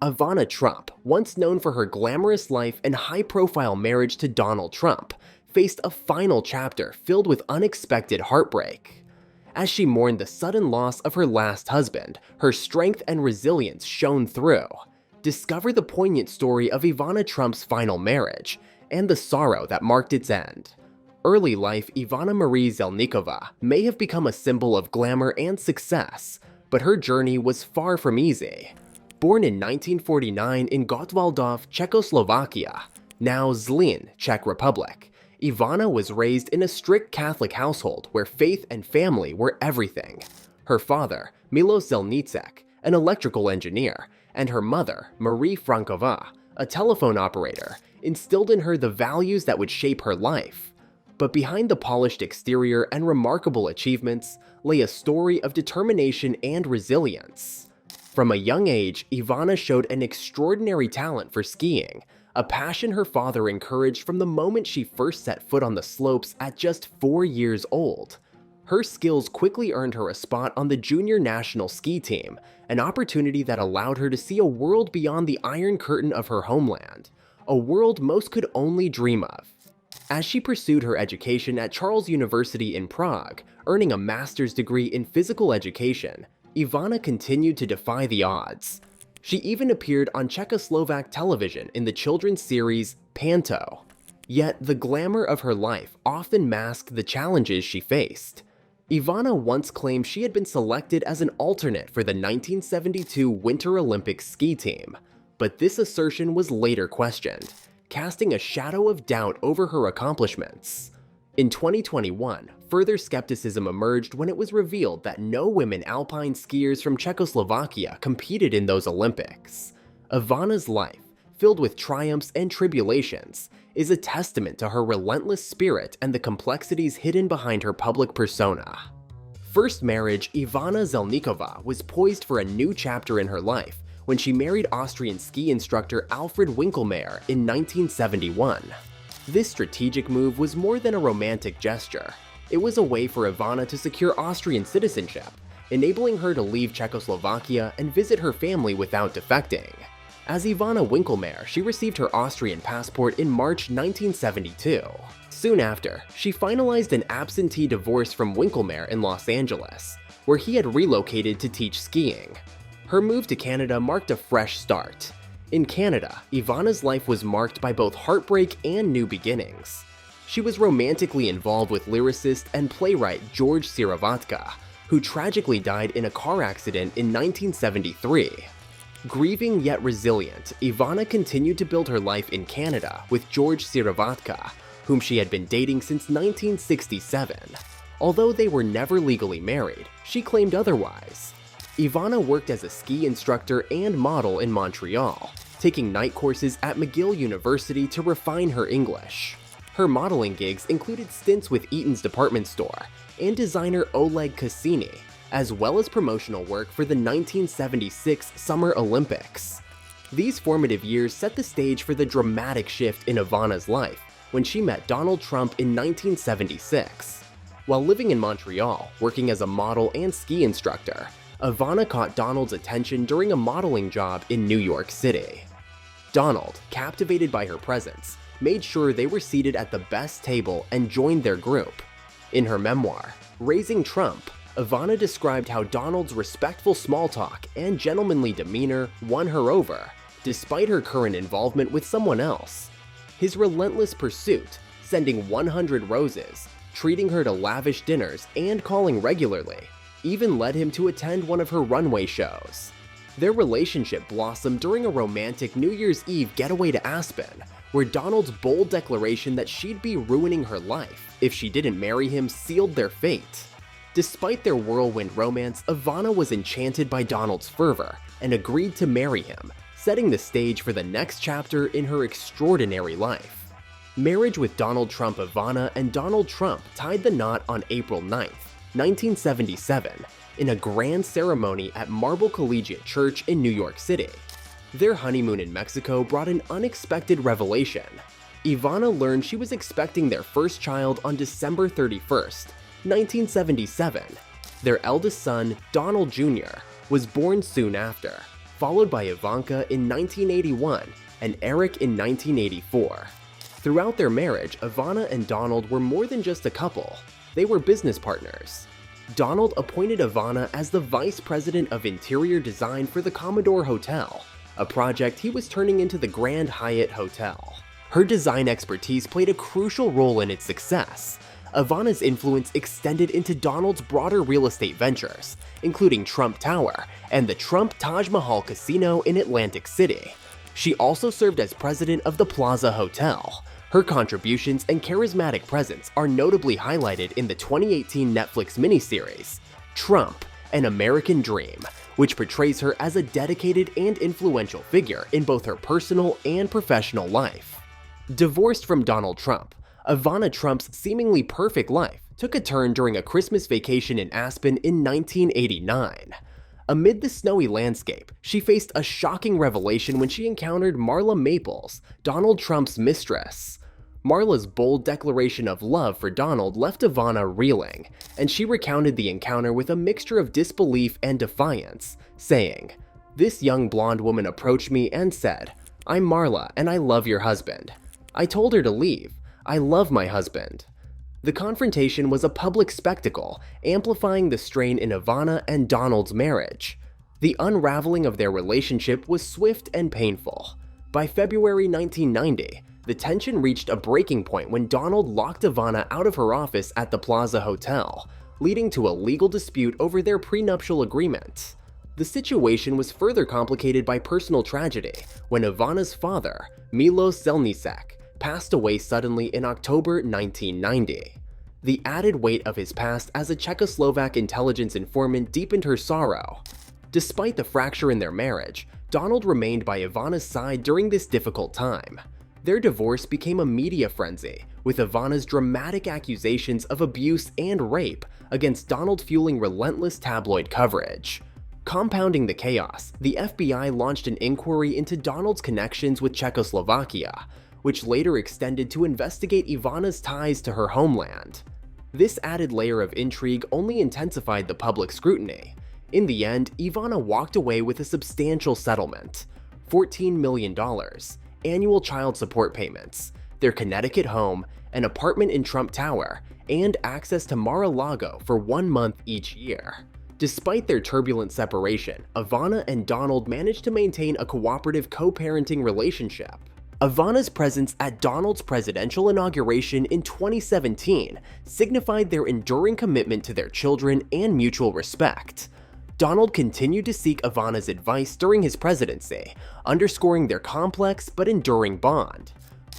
Ivana Trump, once known for her glamorous life and high-profile marriage to Donald Trump, faced a final chapter filled with unexpected heartbreak. As she mourned the sudden loss of her last husband, her strength and resilience shone through. Discover the poignant story of Ivana Trump's final marriage and the sorrow that marked its end. Early life Ivana Marie Zelnikova may have become a symbol of glamour and success, but her journey was far from easy. Born in 1949 in Gotwaldov, Czechoslovakia, now Zlin, Czech Republic, Ivana was raised in a strict Catholic household where faith and family were everything. Her father, Milos Zelnicek, an electrical engineer, and her mother, Marie Frankova, a telephone operator, instilled in her the values that would shape her life. But behind the polished exterior and remarkable achievements lay a story of determination and resilience. From a young age, Ivana showed an extraordinary talent for skiing, a passion her father encouraged from the moment she first set foot on the slopes at just 4 years old. Her skills quickly earned her a spot on the junior national ski team, an opportunity that allowed her to see a world beyond the Iron Curtain of her homeland, a world most could only dream of. As she pursued her education at Charles University in Prague, earning a master's degree in physical education, Ivana continued to defy the odds. She even appeared on Czechoslovak television in the children's series Panto. Yet the glamour of her life often masked the challenges she faced. Ivana once claimed she had been selected as an alternate for the 1972 Winter Olympics ski team, but this assertion was later questioned, casting a shadow of doubt over her accomplishments. In 2021, further skepticism emerged when it was revealed that no women alpine skiers from Czechoslovakia competed in those Olympics. Ivana's life, filled with triumphs and tribulations, is a testament to her relentless spirit and the complexities hidden behind her public persona. First marriage, Ivana Zelnikova was poised for a new chapter in her life when she married Austrian ski instructor Alfred Winkelmeyer in 1971. This strategic move was more than a romantic gesture. It was a way for Ivana to secure Austrian citizenship, enabling her to leave Czechoslovakia and visit her family without defecting. As Ivana Winkelmeyer, she received her Austrian passport in March 1972. Soon after, she finalized an absentee divorce from Winkelmeyer in Los Angeles, where he had relocated to teach skiing. Her move to Canada marked a fresh start. In Canada, Ivana's life was marked by both heartbreak and new beginnings. She was romantically involved with lyricist and playwright George Siravatka, who tragically died in a car accident in 1973. Grieving yet resilient, Ivana continued to build her life in Canada with George Siravatka, whom she had been dating since 1967. Although they were never legally married, she claimed otherwise. Ivana worked as a ski instructor and model in Montreal, taking night courses at McGill University to refine her English. Her modeling gigs included stints with Eaton's department store and designer Oleg Cassini, as well as promotional work for the 1976 Summer Olympics. These formative years set the stage for the dramatic shift in Ivana's life when she met Donald Trump in 1976. While living in Montreal, working as a model and ski instructor, Ivana caught Donald's attention during a modeling job in New York City. Donald, captivated by her presence, made sure they were seated at the best table and joined their group. In her memoir, Raising Trump, Ivana described how Donald's respectful small talk and gentlemanly demeanor won her over, despite her current involvement with someone else. His relentless pursuit, sending 100 roses, treating her to lavish dinners, and calling regularly, even led him to attend one of her runway shows. Their relationship blossomed during a romantic New Year's Eve getaway to Aspen, where Donald's bold declaration that she'd be ruining her life if she didn't marry him sealed their fate. Despite their whirlwind romance, Ivana was enchanted by Donald's fervor and agreed to marry him, setting the stage for the next chapter in her extraordinary life. Marriage with Donald Trump. Ivana and Donald Trump tied the knot on April 9, 1977, in a grand ceremony at Marble Collegiate Church in New York City. Their honeymoon in Mexico brought an unexpected revelation. Ivana learned she was expecting their first child on December 31, 1977. Their eldest son, Donald Jr., was born soon after, followed by Ivanka in 1981 and Eric in 1984. Throughout their marriage, Ivana and Donald were more than just a couple. They were business partners. Donald appointed Ivana as the Vice President of Interior Design for the Commodore Hotel, a project he was turning into the Grand Hyatt Hotel. Her design expertise played a crucial role in its success. Ivana's influence extended into Donald's broader real estate ventures, including Trump Tower and the Trump Taj Mahal Casino in Atlantic City. She also served as president of the Plaza Hotel. Her contributions and charismatic presence are notably highlighted in the 2018 Netflix miniseries, Trump: An American Dream, which portrays her as a dedicated and influential figure in both her personal and professional life. Divorced from Donald Trump, Ivana Trump's seemingly perfect life took a turn during a Christmas vacation in Aspen in 1989. Amid the snowy landscape, she faced a shocking revelation when she encountered Marla Maples, Donald Trump's mistress. Marla's bold declaration of love for Donald left Ivana reeling, and she recounted the encounter with a mixture of disbelief and defiance, saying, "This young blonde woman approached me and said, 'I'm Marla and I love your husband.' I told her to leave. I love my husband." The confrontation was a public spectacle, amplifying the strain in Ivana and Donald's marriage. The unraveling of their relationship was swift and painful. By February 1990, the tension reached a breaking point when Donald locked Ivana out of her office at the Plaza Hotel, leading to a legal dispute over their prenuptial agreement. The situation was further complicated by personal tragedy when Ivana's father, Milos Zelnicek, passed away suddenly in October 1990. The added weight of his past as a Czechoslovak intelligence informant deepened her sorrow. Despite the fracture in their marriage, Donald remained by Ivana's side during this difficult time. Their divorce became a media frenzy, with Ivana's dramatic accusations of abuse and rape against Donald fueling relentless tabloid coverage. Compounding the chaos, the FBI launched an inquiry into Donald's connections with Czechoslovakia, which later extended to investigate Ivana's ties to her homeland. This added layer of intrigue only intensified the public scrutiny. In the end, Ivana walked away with a substantial settlement: $14 million, annual child support payments, their Connecticut home, an apartment in Trump Tower, and access to Mar-a-Lago for 1 month each year. Despite their turbulent separation, Ivana and Donald managed to maintain a cooperative co-parenting relationship. Ivana's presence at Donald's presidential inauguration in 2017 signified their enduring commitment to their children and mutual respect. Donald continued to seek Ivana's advice during his presidency, underscoring their complex but enduring bond.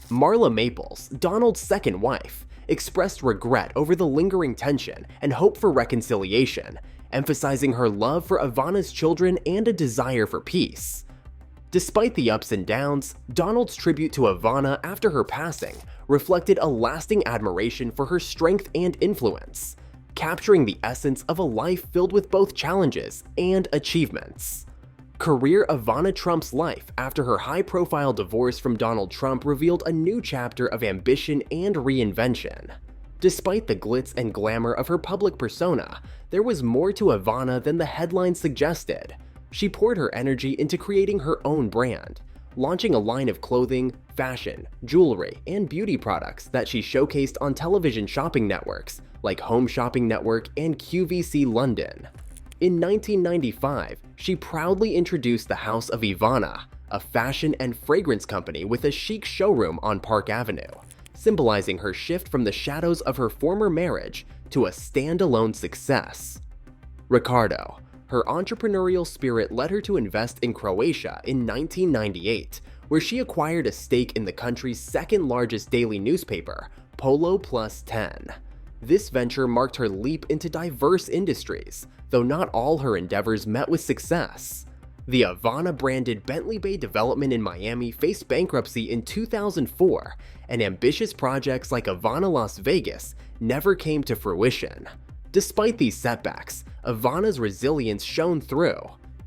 Marla Maples, Donald's second wife, expressed regret over the lingering tension and hope for reconciliation, emphasizing her love for Ivana's children and a desire for peace. Despite the ups and downs, Donald's tribute to Ivana after her passing reflected a lasting admiration for her strength and influence, capturing the essence of a life filled with both challenges and achievements. Career Ivana Trump's life after her high-profile divorce from Donald Trump revealed a new chapter of ambition and reinvention. Despite the glitz and glamour of her public persona, there was more to Ivana than the headlines suggested. She poured her energy into creating her own brand, launching a line of clothing, fashion, jewelry, and beauty products that she showcased on television shopping networks like Home Shopping Network and QVC London. In 1995, she proudly introduced the House of Ivana, a fashion and fragrance company with a chic showroom on Park Avenue, symbolizing her shift from the shadows of her former marriage to a standalone success. Ricardo. Her entrepreneurial spirit led her to invest in Croatia in 1998, where she acquired a stake in the country's second-largest daily newspaper, Polo Plus 10. This venture marked her leap into diverse industries, though not all her endeavors met with success. The Ivana-branded Bentley Bay development in Miami faced bankruptcy in 2004, and ambitious projects like Ivana Las Vegas never came to fruition. Despite these setbacks, Ivana's resilience shone through.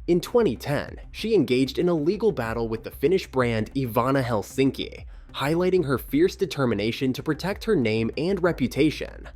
In 2010, she engaged in a legal battle with the Finnish brand Ivana Helsinki, highlighting her fierce determination to protect her name and reputation.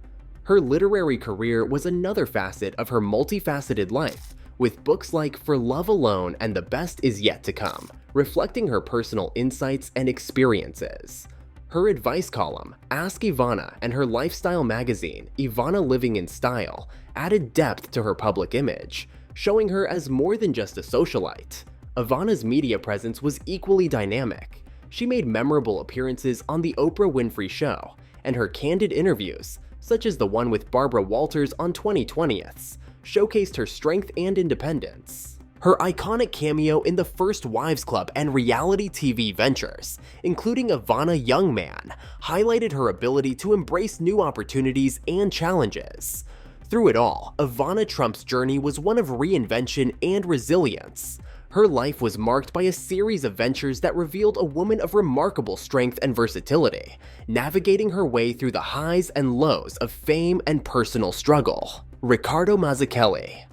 Her literary career was another facet of her multifaceted life, with books like For Love Alone and The Best Is Yet to Come, reflecting her personal insights and experiences. Her advice column, Ask Ivana, and her lifestyle magazine, Ivana Living in Style, added depth to her public image, showing her as more than just a socialite. Ivana's media presence was equally dynamic. She made memorable appearances on The Oprah Winfrey Show, and her candid interviews, such as the one with Barbara Walters on 2020's, showcased her strength and independence. Her iconic cameo in the First Wives Club and reality TV ventures, including Ivana Young Man, highlighted her ability to embrace new opportunities and challenges. Through it all, Ivana Trump's journey was one of reinvention and resilience. Her life was marked by a series of ventures that revealed a woman of remarkable strength and versatility, navigating her way through the highs and lows of fame and personal struggle. Ricardo Mazaki.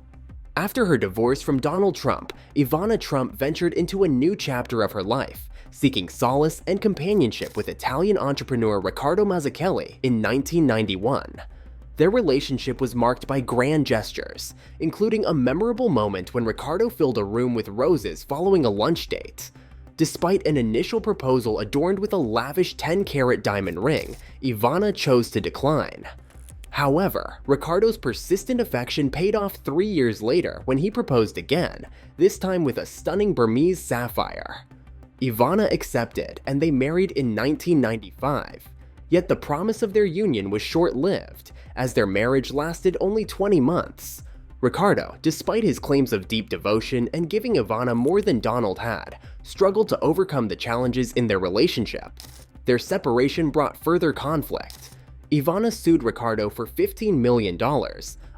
After her divorce from Donald Trump, Ivana Trump ventured into a new chapter of her life, seeking solace and companionship with Italian entrepreneur Ricardo Mazaki in 1991. Their relationship was marked by grand gestures, including a memorable moment when Ricardo filled a room with roses following a lunch date. Despite an initial proposal adorned with a lavish 10-carat diamond ring, Ivana chose to decline. However, Ricardo's persistent affection paid off 3 years later when he proposed again, this time with a stunning Burmese sapphire. Ivana accepted, and they married in 1995. Yet the promise of their union was short-lived, as their marriage lasted only 20 months. Ricardo, despite his claims of deep devotion and giving Ivana more than Donald had, struggled to overcome the challenges in their relationship. Their separation brought further conflict. Ivana sued Ricardo for $15 million,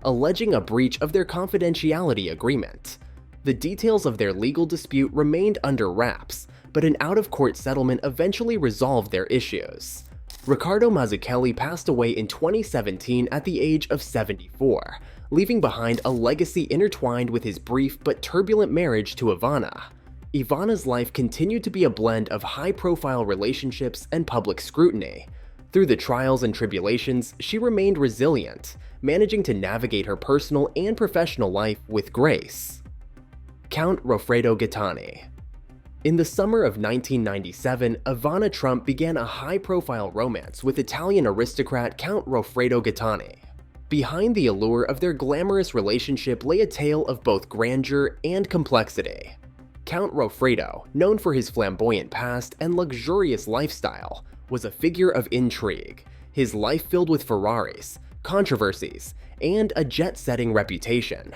alleging a breach of their confidentiality agreement. The details of their legal dispute remained under wraps, but an out-of-court settlement eventually resolved their issues. Ricardo Mazaki passed away in 2017 at the age of 74, leaving behind a legacy intertwined with his brief but turbulent marriage to Ivana. Ivana's life continued to be a blend of high-profile relationships and public scrutiny. Through the trials and tribulations, she remained resilient, managing to navigate her personal and professional life with grace. Count Roffredo Gatan. In the summer of 1997, Ivana Trump began a high-profile romance with Italian aristocrat Count Roffredo Gatan. Behind the allure of their glamorous relationship lay a tale of both grandeur and complexity. Count Roffredo, known for his flamboyant past and luxurious lifestyle, was a figure of intrigue, his life filled with Ferraris, controversies, and a jet-setting reputation.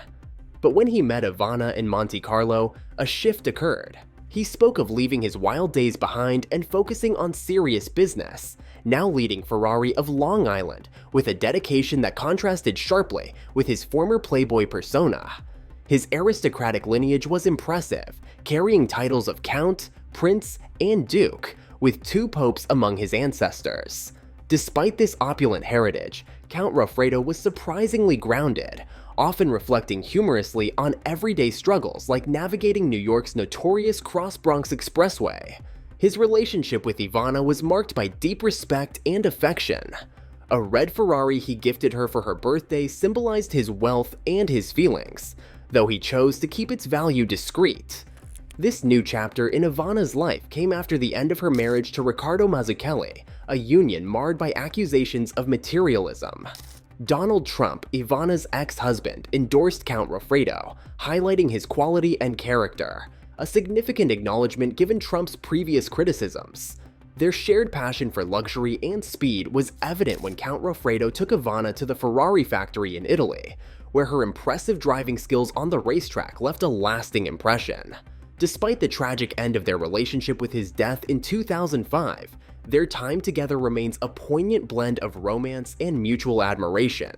But when he met Ivana in Monte Carlo, a shift occurred. He spoke of leaving his wild days behind and focusing on serious business, now leading Ferrari of Long Island with a dedication that contrasted sharply with his former playboy persona. His aristocratic lineage was impressive, carrying titles of Count, Prince, and Duke, with 2 popes among his ancestors. Despite this opulent heritage, Count Roffredo was surprisingly grounded, often reflecting humorously on everyday struggles like navigating New York's notorious Cross-Bronx Expressway. His relationship with Ivana was marked by deep respect and affection. A red Ferrari he gifted her for her birthday symbolized his wealth and his feelings, though he chose to keep its value discreet. This new chapter in Ivana's life came after the end of her marriage to Ricardo Mazaki, a union marred by accusations of materialism. Donald Trump, Ivana's ex-husband, endorsed Count Roffredo, highlighting his quality and character, a significant acknowledgement given Trump's previous criticisms. Their shared passion for luxury and speed was evident when Count Roffredo took Ivana to the Ferrari factory in Italy, where her impressive driving skills on the racetrack left a lasting impression. Despite the tragic end of their relationship with his death in 2005, their time together remains a poignant blend of romance and mutual admiration,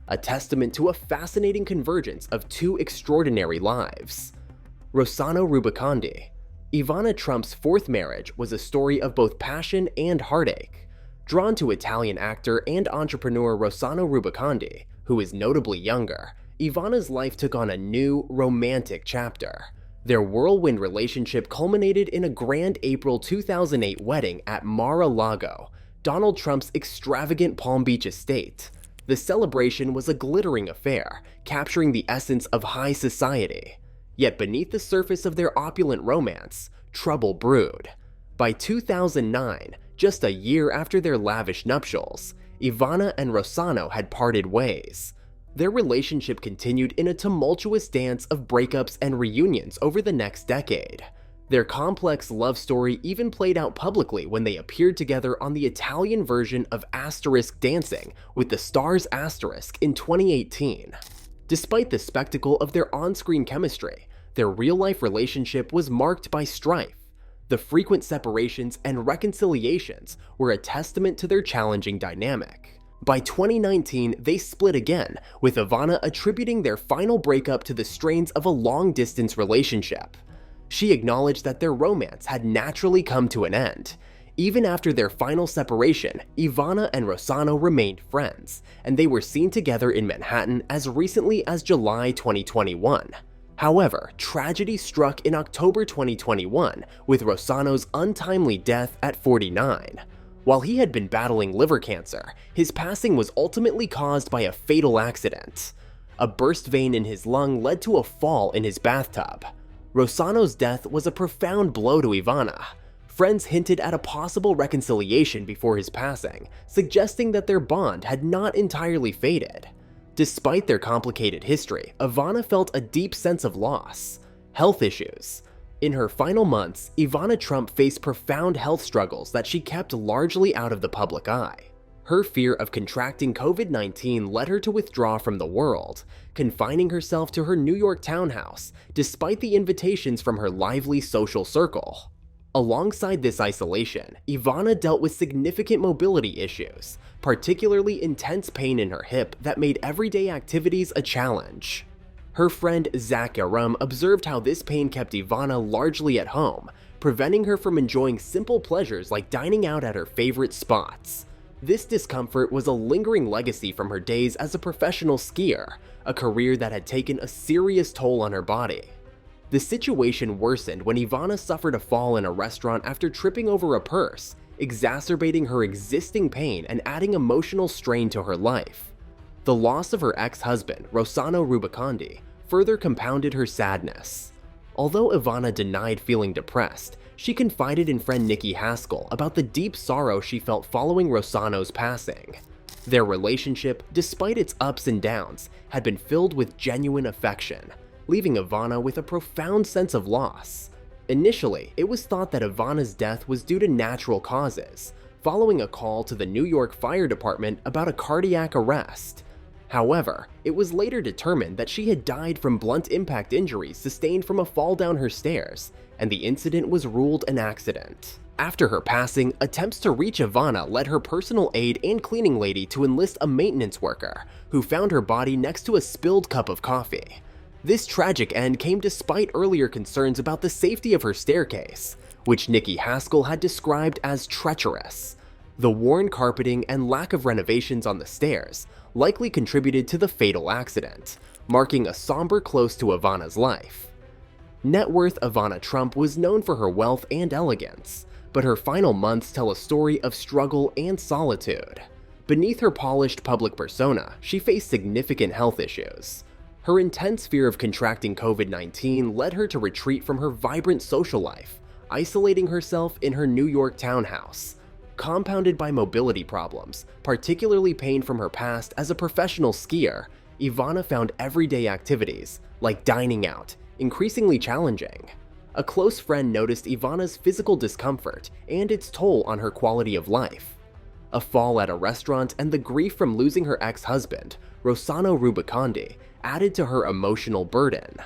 a testament to a fascinating convergence of 2 extraordinary lives. Rosano Rubicondi. Ivana Trump's 4th marriage was a story of both passion and heartache. Drawn to Italian actor and entrepreneur Rosano Rubicondi, who is notably younger, Ivana's life took on a new, romantic chapter. Their whirlwind relationship culminated in a grand April 2008 wedding at Mar-a-Lago, Donald Trump's extravagant Palm Beach estate. The celebration was a glittering affair, capturing the essence of high society. Yet beneath the surface of their opulent romance, trouble brewed. By 2009, just a year after their lavish nuptials, Ivana and Rosano had parted ways. Their relationship continued in a tumultuous dance of breakups and reunions over the next decade. Their complex love story even played out publicly when they appeared together on the Italian version of Asterisk Dancing with the Stars Asterisk in 2018. Despite the spectacle of their on-screen chemistry, their real-life relationship was marked by strife. The frequent separations and reconciliations were a testament to their challenging dynamic. By 2019, they split again, with Ivana attributing their final breakup to the strains of a long-distance relationship. She acknowledged that their romance had naturally come to an end. Even after their final separation, Ivana and Rosano remained friends, and they were seen together in Manhattan as recently as July 2021. However, tragedy struck in October 2021 with Rosano's untimely death at 49. While he had been battling liver cancer, his passing was ultimately caused by a fatal accident. A burst vein in his lung led to a fall in his bathtub. Rosano's death was a profound blow to Ivana. Friends hinted at a possible reconciliation before his passing, suggesting that their bond had not entirely faded. Despite their complicated history, Ivana felt a deep sense of loss. Health issues. In her final months, Ivana Trump faced profound health struggles that she kept largely out of the public eye. Her fear of contracting COVID-19 led her to withdraw from the world, confining herself to her New York townhouse, despite the invitations from her lively social circle. Alongside this isolation, Ivana dealt with significant mobility issues, particularly intense pain in her hip that made everyday activities a challenge. Her friend Zach Aram observed how this pain kept Ivana largely at home, preventing her from enjoying simple pleasures like dining out at her favorite spots. This discomfort was a lingering legacy from her days as a professional skier, a career that had taken a serious toll on her body. The situation worsened when Ivana suffered a fall in a restaurant after tripping over a purse, exacerbating her existing pain and adding emotional strain to her life. The loss of her ex-husband, Rosano Rubicondi, further compounded her sadness. Although Ivana denied feeling depressed, she confided in friend Nikki Haskell about the deep sorrow she felt following Rosano's passing. Their relationship, despite its ups and downs, had been filled with genuine affection, leaving Ivana with a profound sense of loss. Initially, it was thought that Ivana's death was due to natural causes, following a call to the New York Fire Department about a cardiac arrest. However, it was later determined that she had died from blunt impact injuries sustained from a fall down her stairs, and the incident was ruled an accident. After her passing, attempts to reach Ivana led her personal aide and cleaning lady to enlist a maintenance worker, who found her body next to a spilled cup of coffee. This tragic end came despite earlier concerns about the safety of her staircase, which Nikki Haskell had described as treacherous. The worn carpeting and lack of renovations on the stairs likely contributed to the fatal accident, marking a somber close to Ivana's life. Net worth Ivana Trump was known for her wealth and elegance, but her final months tell a story of struggle and solitude. Beneath her polished public persona, she faced significant health issues. Her intense fear of contracting COVID-19 led her to retreat from her vibrant social life, isolating herself in her New York townhouse. Compounded by mobility problems, particularly pain from her past as a professional skier, Ivana found everyday activities, like dining out, increasingly challenging. A close friend noticed Ivana's physical discomfort and its toll on her quality of life. A fall at a restaurant and the grief from losing her ex-husband, Rosano Rubicondi, added to her emotional burden.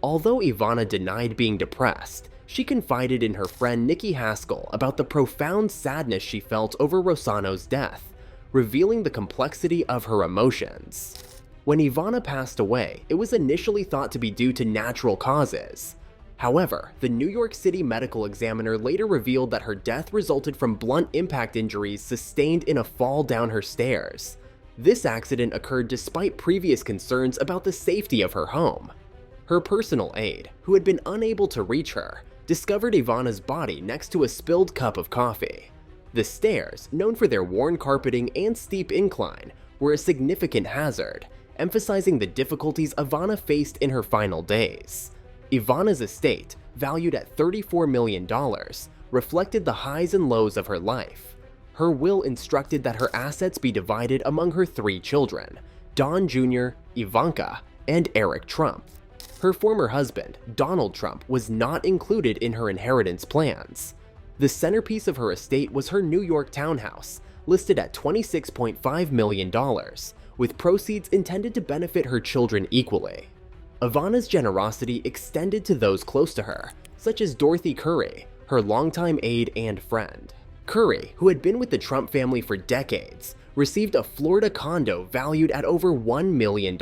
Although Ivana denied being depressed, she confided in her friend Nikki Haskell about the profound sadness she felt over Rosano's death, revealing the complexity of her emotions. When Ivana passed away, it was initially thought to be due to natural causes. However, the New York City medical examiner later revealed that her death resulted from blunt impact injuries sustained in a fall down her stairs. This accident occurred despite previous concerns about the safety of her home. Her personal aide, who had been unable to reach her, discovered Ivana's body next to a spilled cup of coffee. The stairs, known for their worn carpeting and steep incline, were a significant hazard, emphasizing the difficulties Ivana faced in her final days. Ivana's estate, valued at $34 million, reflected the highs and lows of her life. Her will instructed that her assets be divided among her 3 children, Don Jr., Ivanka, and Eric Trump. Her former husband, Donald Trump, was not included in her inheritance plans. The centerpiece of her estate was her New York townhouse, listed at $26.5 million, with proceeds intended to benefit her children equally. Ivana's generosity extended to those close to her, such as Dorothy Curry, her longtime aide and friend. Curry, who had been with the Trump family for decades, received a Florida condo valued at over $1 million.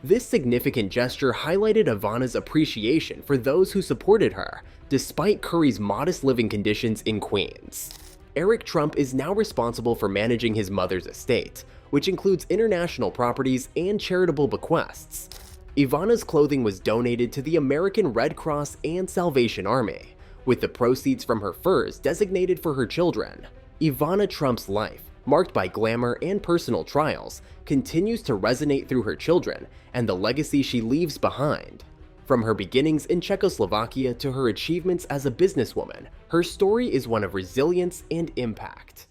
This significant gesture highlighted Ivana's appreciation for those who supported her, despite Curry's modest living conditions in Queens. Eric Trump is now responsible for managing his mother's estate, which includes international properties and charitable bequests. Ivana's clothing was donated to the American Red Cross and Salvation Army, with the proceeds from her furs designated for her children. Ivana Trump's life, marked by glamour and personal trials, continues to resonate through her children and the legacy she leaves behind. From her beginnings in Czechoslovakia to her achievements as a businesswoman, her story is one of resilience and impact.